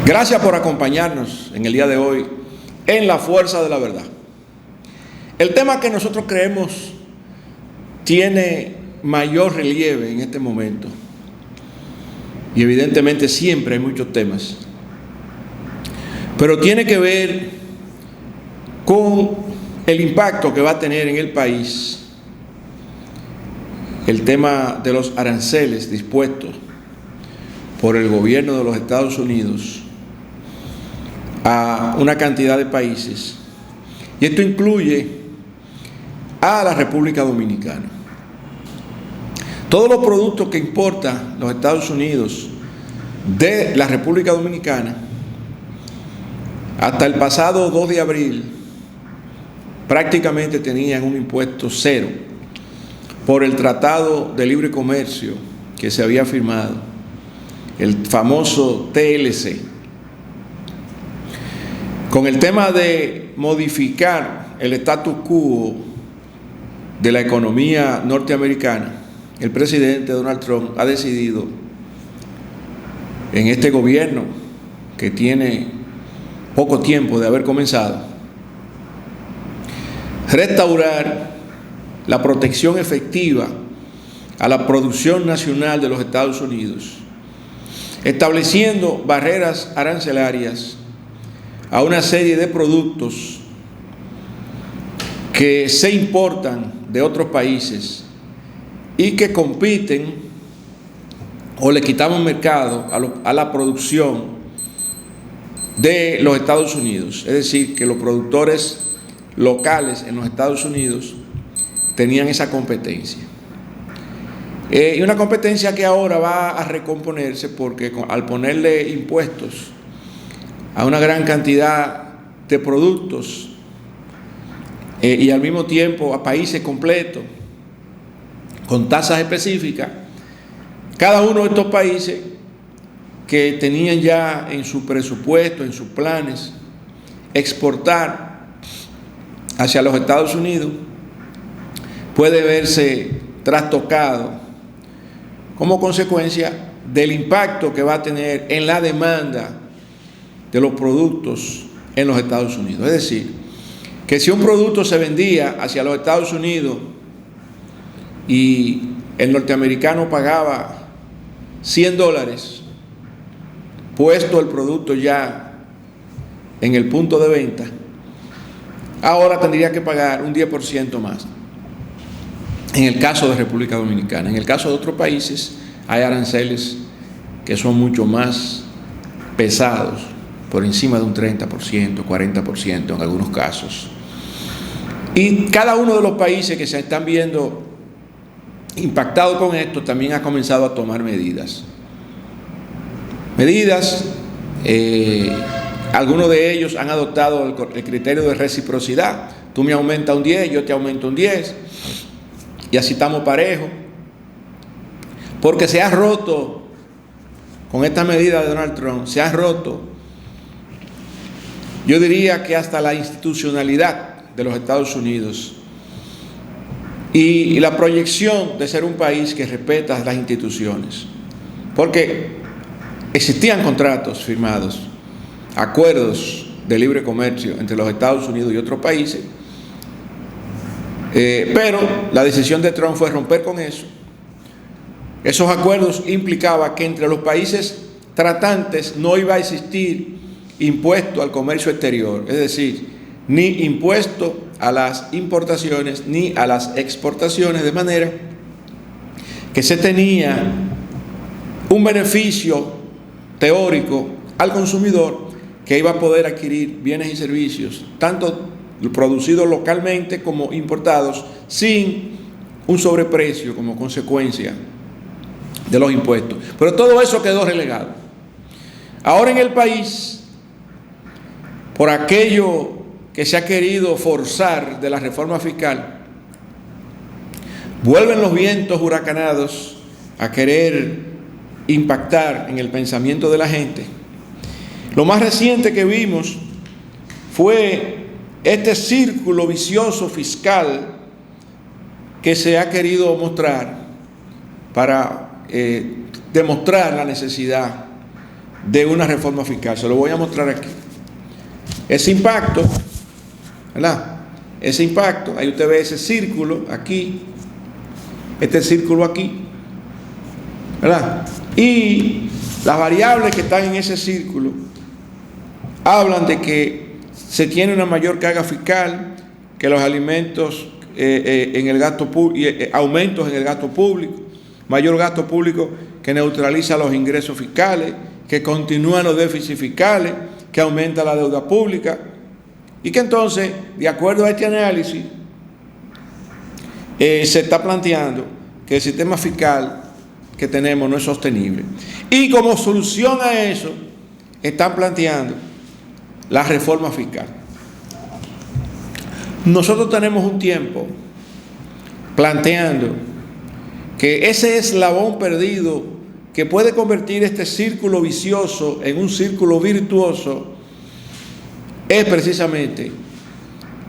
Gracias por acompañarnos en el día de hoy en La Fuerza de la Verdad. El tema que nosotros creemos tiene mayor relieve en este momento, y evidentemente siempre hay muchos temas, pero tiene que ver con el impacto que va a tener en el país el tema de los aranceles dispuestos por el gobierno de los Estados Unidos a una cantidad de países, y esto incluye a la República Dominicana. Todos los productos que importan los Estados Unidos de la República Dominicana hasta el pasado 2 de abril prácticamente tenían un impuesto cero por el Tratado de Libre Comercio que se había firmado, el famoso TLC. Con el tema de modificar el status quo de la economía norteamericana, el presidente Donald Trump ha decidido, en este gobierno que tiene poco tiempo de haber comenzado, restaurar la protección efectiva a la producción nacional de los Estados Unidos, estableciendo barreras arancelarias a una serie de productos que se importan de otros países y que compiten o le quitamos mercado a la producción de los Estados Unidos. Es decir, que los productores locales en los Estados Unidos tenían esa competencia. Y una competencia que ahora va a recomponerse porque al ponerle impuestos a una gran cantidad de productos y al mismo tiempo a países completos con tasas específicas, cada uno de estos países que tenían ya en su presupuesto, en sus planes, exportar hacia los Estados Unidos, puede verse trastocado como consecuencia del impacto que va a tener en la demanda de los productos en los Estados Unidos. Es decir, que si un producto se vendía hacia los Estados Unidos y el norteamericano pagaba $100, puesto el producto ya en el punto de venta, ahora tendría que pagar un 10% más. En el caso de República Dominicana. En el caso de otros países hay aranceles que son mucho más pesados, por encima de un 30%, 40% en algunos casos. Y cada uno de los países que se están viendo impactados con esto también ha comenzado a tomar medidas. Algunos de ellos han adoptado el criterio de reciprocidad. Tú me aumentas un 10, yo te aumento un 10, y así estamos parejos. Porque se ha roto, con esta medida de Donald Trump, se ha roto, yo diría que hasta la institucionalidad de los Estados Unidos y la proyección de ser un país que respeta las instituciones. Porque existían contratos firmados, acuerdos de libre comercio entre los Estados Unidos y otros países, pero la decisión de Trump fue romper con eso. Esos acuerdos implicaban que entre los países tratantes no iba a existir impuesto al comercio exterior, es decir, ni impuesto a las importaciones ni a las exportaciones, de manera que se tenía un beneficio teórico al consumidor que iba a poder adquirir bienes y servicios, tanto producidos localmente como importados, sin un sobreprecio como consecuencia de los impuestos. Pero todo eso quedó relegado. Ahora en el país, por aquello que se ha querido forzar de la reforma fiscal, vuelven los vientos huracanados a querer impactar en el pensamiento de la gente. Lo más reciente que vimos fue este círculo vicioso fiscal que se ha querido mostrar para demostrar la necesidad de una reforma fiscal. Se lo voy a mostrar aquí. Ese impacto, ¿verdad? Ese impacto, ahí usted ve ese círculo aquí, este círculo aquí, ¿verdad? Y las variables que están en ese círculo hablan de que se tiene una mayor carga fiscal, que los alimentos en el gasto aumentos en el gasto público, mayor gasto público que neutraliza los ingresos fiscales, que continúan los déficits fiscales, que aumenta la deuda pública, y que entonces, de acuerdo a este análisis, se está planteando que el sistema fiscal que tenemos no es sostenible. Y como solución a eso, están planteando la reforma fiscal. Nosotros tenemos un tiempo planteando que ese eslabón perdido que puede convertir este círculo vicioso en un círculo virtuoso es precisamente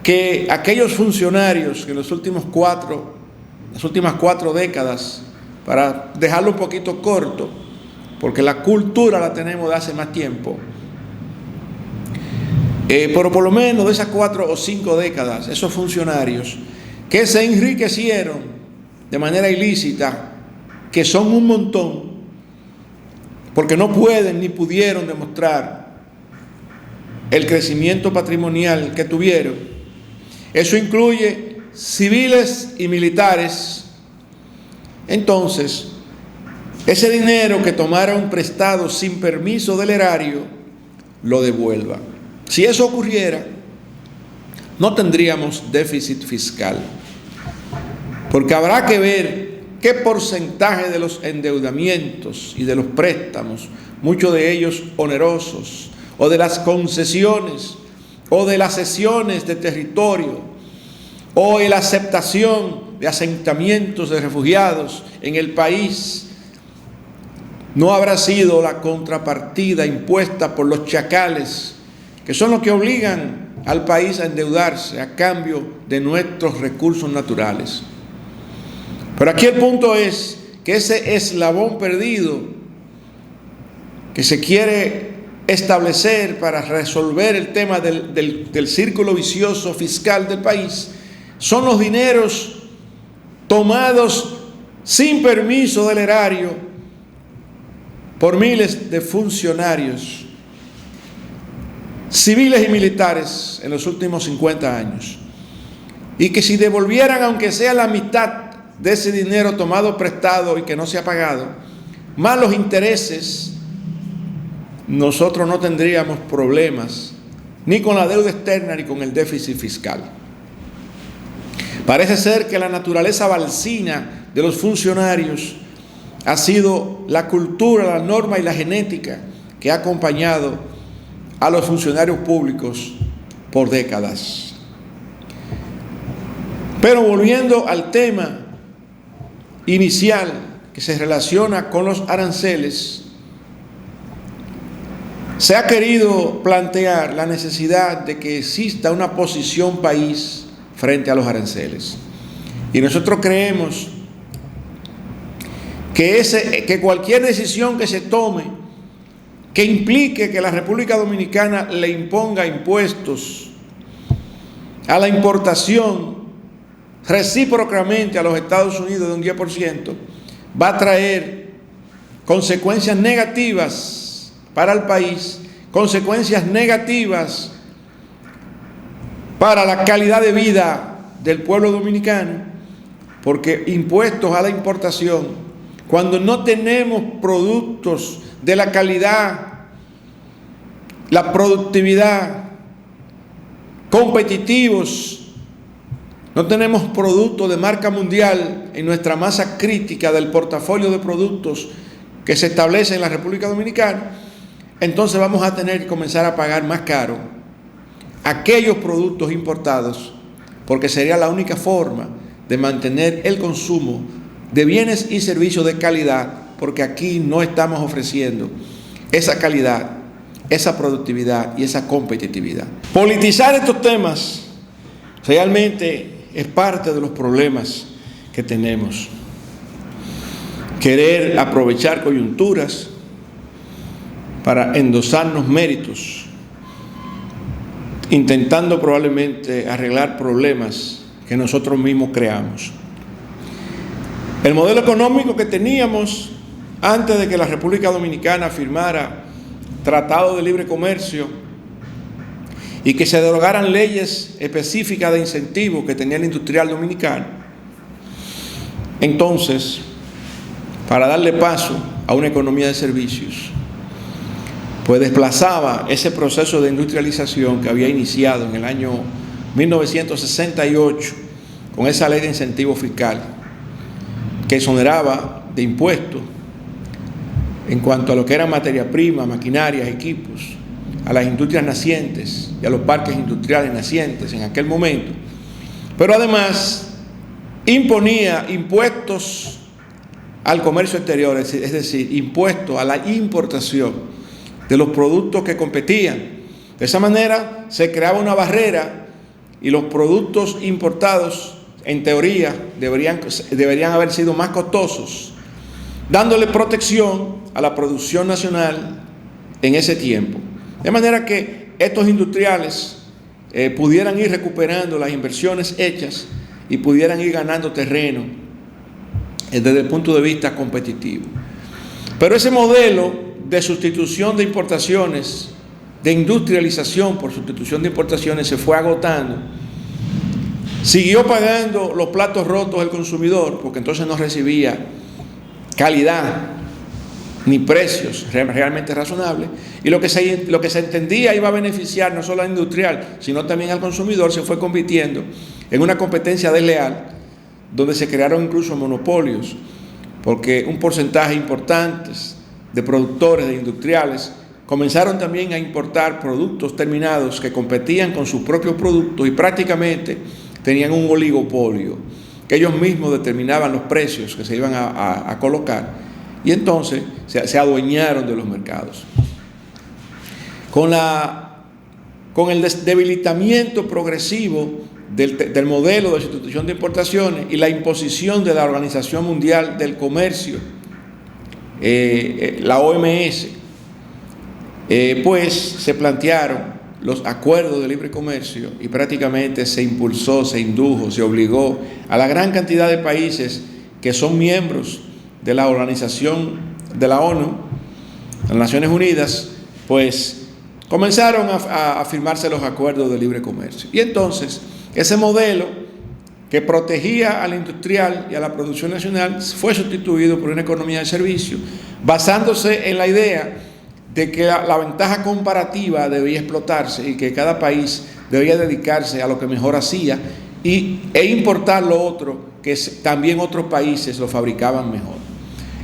que aquellos funcionarios que en las últimas 4 décadas, para dejarlo un poquito corto, porque la cultura la tenemos de hace más tiempo, pero por lo menos de esas 4 o 5 décadas, esos funcionarios que se enriquecieron de manera ilícita, que son un montón, porque no pueden ni pudieron demostrar el crecimiento patrimonial que tuvieron. Eso incluye civiles y militares. Entonces, ese dinero que tomaron prestado sin permiso del erario, lo devuelva. Si eso ocurriera, no tendríamos déficit fiscal, porque habrá que ver qué porcentaje de los endeudamientos y de los préstamos, muchos de ellos onerosos, o de las concesiones, o de las cesiones de territorio, o de la aceptación de asentamientos de refugiados en el país, no habrá sido la contrapartida impuesta por los chacales, que son los que obligan al país a endeudarse a cambio de nuestros recursos naturales. Pero aquí el punto es que ese eslabón perdido que se quiere establecer para resolver el tema del círculo vicioso fiscal del país son los dineros tomados sin permiso del erario por miles de funcionarios civiles y militares en los últimos 50 años, y que si devolvieran aunque sea la mitad de ese dinero tomado prestado y que no se ha pagado, más los intereses, nosotros no tendríamos problemas ni con la deuda externa ni con el déficit fiscal. Parece ser que la naturaleza balsina de los funcionarios ha sido la cultura, la norma y la genética que ha acompañado a los funcionarios públicos por décadas. Pero volviendo al tema inicial que se relaciona con los aranceles, se ha querido plantear la necesidad de que exista una posición país frente a los aranceles. Y nosotros creemos que cualquier decisión que se tome que implique que la República Dominicana le imponga impuestos a la importación recíprocamente a los Estados Unidos de un 10%, va a traer consecuencias negativas para el país, consecuencias negativas para la calidad de vida del pueblo dominicano, porque impuestos a la importación, cuando no tenemos productos de la calidad, la productividad, competitivos, no tenemos productos de marca mundial en nuestra masa crítica del portafolio de productos que se establece en la República Dominicana, entonces vamos a tener que comenzar a pagar más caro aquellos productos importados, porque sería la única forma de mantener el consumo de bienes y servicios de calidad, porque aquí no estamos ofreciendo esa calidad, esa productividad y esa competitividad. Politizar estos temas realmente es parte de los problemas que tenemos. Querer aprovechar coyunturas para endosarnos méritos, intentando probablemente arreglar problemas que nosotros mismos creamos. El modelo económico que teníamos antes de que la República Dominicana firmara Tratado de Libre Comercio y que se derogaran leyes específicas de incentivos que tenía el industrial dominicano, entonces, para darle paso a una economía de servicios, pues desplazaba ese proceso de industrialización que había iniciado en el año 1968 con esa ley de incentivo fiscal que exoneraba de impuestos en cuanto a lo que era materia prima, maquinarias, equipos, a las industrias nacientes y a los parques industriales nacientes en aquel momento, pero además imponía impuestos al comercio exterior, es decir, impuestos a la importación de los productos que competían. De esa manera se creaba una barrera y los productos importados, en teoría, deberían haber sido más costosos, dándole protección a la producción nacional en ese tiempo. De manera que estos industriales pudieran ir recuperando las inversiones hechas y pudieran ir ganando terreno desde el punto de vista competitivo. Pero ese modelo de sustitución de importaciones, de industrialización por sustitución de importaciones, se fue agotando. Siguió pagando los platos rotos el consumidor, porque entonces no recibía calidad ni precios realmente razonables, y lo que se entendía iba a beneficiar no solo al industrial, sino también al consumidor, se fue convirtiendo en una competencia desleal, donde se crearon incluso monopolios, porque un porcentaje importante de productores, de industriales, comenzaron también a importar productos terminados que competían con sus propios productos y prácticamente tenían un oligopolio, que ellos mismos determinaban los precios que se iban a colocar, y entonces se adueñaron de los mercados. Con el debilitamiento progresivo del modelo de sustitución de importaciones y la imposición de la Organización Mundial del Comercio, la OMS, pues se plantearon los acuerdos de libre comercio y prácticamente se impulsó, se indujo, se obligó a la gran cantidad de países que son miembros de la organización de la ONU, las Naciones Unidas, pues comenzaron a firmarse los acuerdos de libre comercio. Y entonces ese modelo que protegía al industrial y a la producción nacional fue sustituido por una economía de servicio, basándose en la idea de que la ventaja comparativa debía explotarse y que cada país debía dedicarse a lo que mejor hacía e importar lo otro que también otros países lo fabricaban mejor.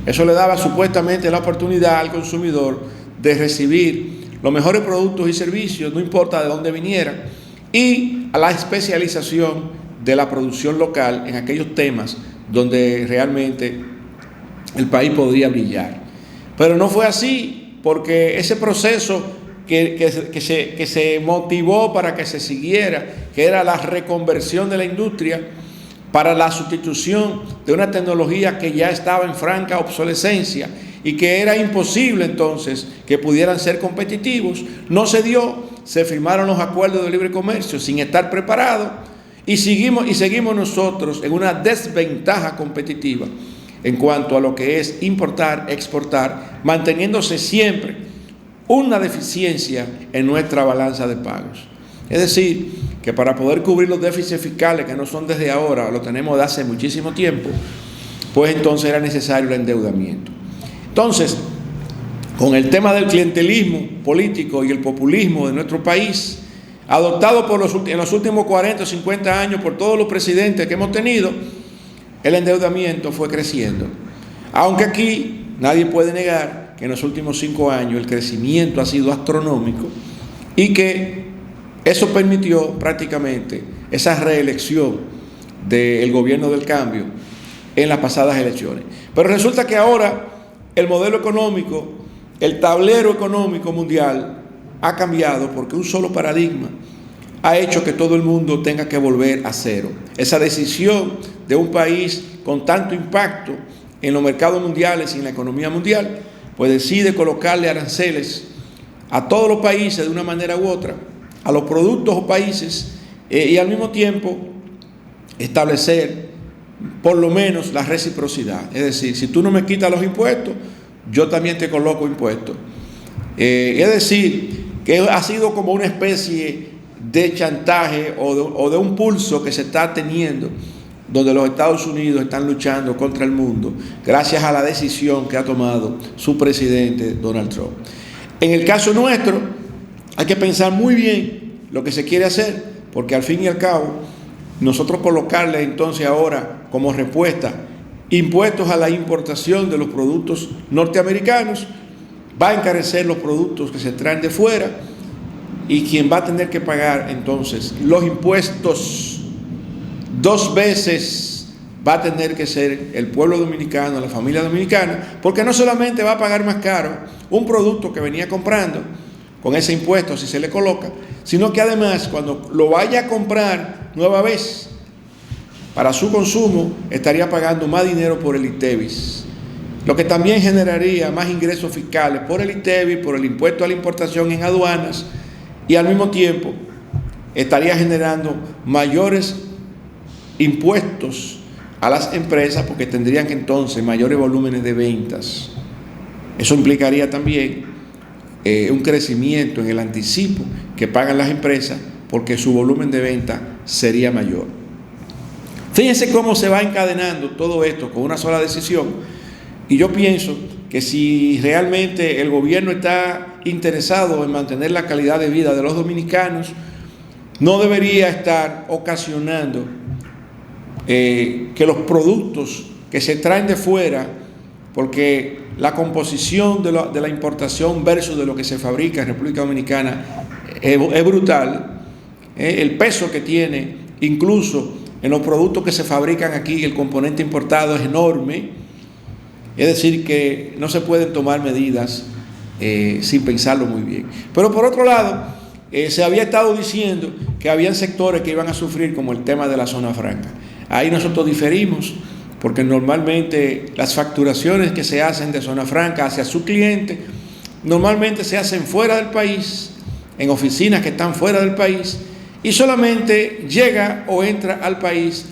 Eso le daba supuestamente la oportunidad al consumidor de recibir los mejores productos y servicios, no importa de dónde vinieran, y a la especialización de la producción local en aquellos temas donde realmente el país podría brillar. Pero no fue así, porque ese proceso que se motivó para que se siguiera, que era la reconversión de la industria para la sustitución de una tecnología que ya estaba en franca obsolescencia y que era imposible entonces que pudieran ser competitivos, no se dio. Se firmaron los acuerdos de libre comercio sin estar preparados y seguimos nosotros en una desventaja competitiva en cuanto a lo que es importar, exportar, manteniéndose siempre una deficiencia en nuestra balanza de pagos. Es decir, que para poder cubrir los déficits fiscales, que no son desde ahora, lo tenemos de hace muchísimo tiempo, pues entonces era necesario el endeudamiento. Entonces, con el tema del clientelismo político y el populismo de nuestro país, adoptado en los últimos 40 o 50 años por todos los presidentes que hemos tenido, el endeudamiento fue creciendo. Aunque aquí nadie puede negar que en los últimos 5 años el crecimiento ha sido astronómico y que eso permitió prácticamente esa reelección del gobierno del cambio en las pasadas elecciones. Pero resulta que ahora el modelo económico, el tablero económico mundial ha cambiado porque un solo paradigma ha hecho que todo el mundo tenga que volver a cero. Esa decisión de un país con tanto impacto en los mercados mundiales y en la economía mundial, pues decide colocarle aranceles a todos los países de una manera u otra, a los productos o países, y al mismo tiempo establecer por lo menos la reciprocidad. Es decir, si tú no me quitas los impuestos, yo también te coloco impuestos. Es decir, que ha sido como una especie de chantaje o de un pulso que se está teniendo, donde los Estados Unidos están luchando contra el mundo, gracias a la decisión que ha tomado su presidente Donald Trump. En el caso nuestro, hay que pensar muy bien lo que se quiere hacer, porque al fin y al cabo, nosotros colocarle entonces ahora como respuesta impuestos a la importación de los productos norteamericanos, va a encarecer los productos que se traen de fuera, y quien va a tener que pagar entonces los impuestos 2 veces va a tener que ser el pueblo dominicano, la familia dominicana, porque no solamente va a pagar más caro un producto que venía comprando con ese impuesto si se le coloca, sino que además cuando lo vaya a comprar nueva vez para su consumo, estaría pagando más dinero por el ITEVIS, lo que también generaría más ingresos fiscales por el ITEVIS, por el impuesto a la importación en aduanas, y al mismo tiempo estaría generando mayores impuestos a las empresas, porque tendrían que entonces mayores volúmenes de ventas. Eso implicaría también un crecimiento en el anticipo que pagan las empresas, porque su volumen de venta sería mayor. Fíjense cómo se va encadenando todo esto con una sola decisión, y yo pienso que si realmente el gobierno está interesado en mantener la calidad de vida de los dominicanos, no debería estar ocasionando que los productos que se traen de fuera, porque la composición de la importación versus de lo que se fabrica en República Dominicana es brutal. El peso que tiene, incluso en los productos que se fabrican aquí, el componente importado es enorme. Es decir, que no se pueden tomar medidas sin pensarlo muy bien. Pero por otro lado, se había estado diciendo que habían sectores que iban a sufrir, como el tema de la zona franca. Ahí nosotros diferimos, porque normalmente las facturaciones que se hacen de zona franca hacia su cliente, normalmente se hacen fuera del país, en oficinas que están fuera del país, y solamente llega o entra al país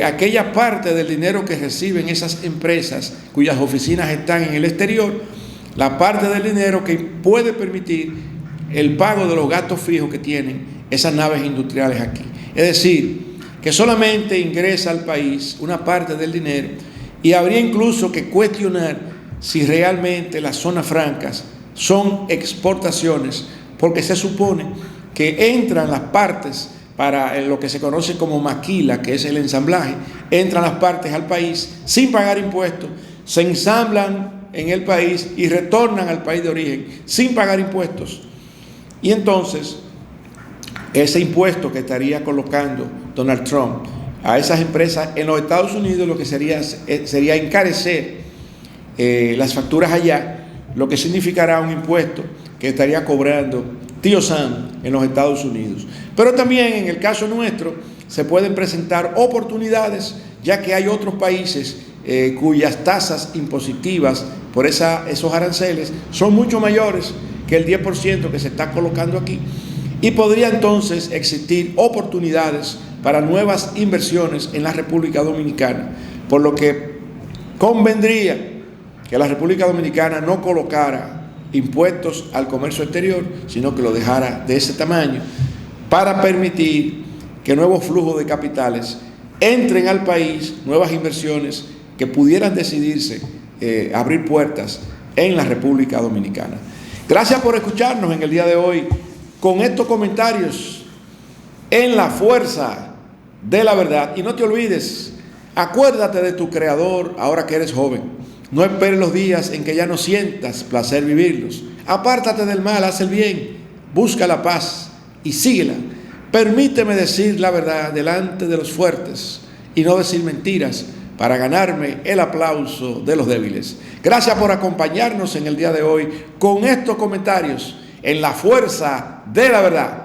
aquella parte del dinero que reciben esas empresas cuyas oficinas están en el exterior, la parte del dinero que puede permitir el pago de los gastos fijos que tienen esas naves industriales aquí. Es decir, que solamente ingresa al país una parte del dinero, y habría incluso que cuestionar si realmente las zonas francas son exportaciones, porque se supone que entran las partes para lo que se conoce como maquila, que es el ensamblaje, entran las partes al país sin pagar impuestos, se ensamblan en el país y retornan al país de origen sin pagar impuestos. Y entonces, ese impuesto que estaría colocando Donald Trump a esas empresas en los Estados Unidos, lo que sería encarecer las facturas allá, lo que significará un impuesto que estaría cobrando Tío Sam en los Estados Unidos. Pero también en el caso nuestro se pueden presentar oportunidades, ya que hay otros países cuyas tasas impositivas por esos aranceles son mucho mayores que el 10% que se está colocando aquí, y podría entonces existir oportunidades para nuevas inversiones en la República Dominicana, por lo que convendría que la República Dominicana no colocara impuestos al comercio exterior, sino que lo dejara de ese tamaño, para permitir que nuevos flujos de capitales entren al país, nuevas inversiones que pudieran decidirse abrir puertas en la República Dominicana. Gracias por escucharnos en el día de hoy con estos comentarios en la fuerza de la verdad. Y no te olvides, acuérdate de tu Creador ahora que eres joven. No esperes los días en que ya no sientas placer vivirlos. Apártate del mal, haz el bien, busca la paz y síguela. Permíteme decir la verdad delante de los fuertes y no decir mentiras para ganarme el aplauso de los débiles. Gracias por acompañarnos en el día de hoy con estos comentarios en la fuerza de la verdad.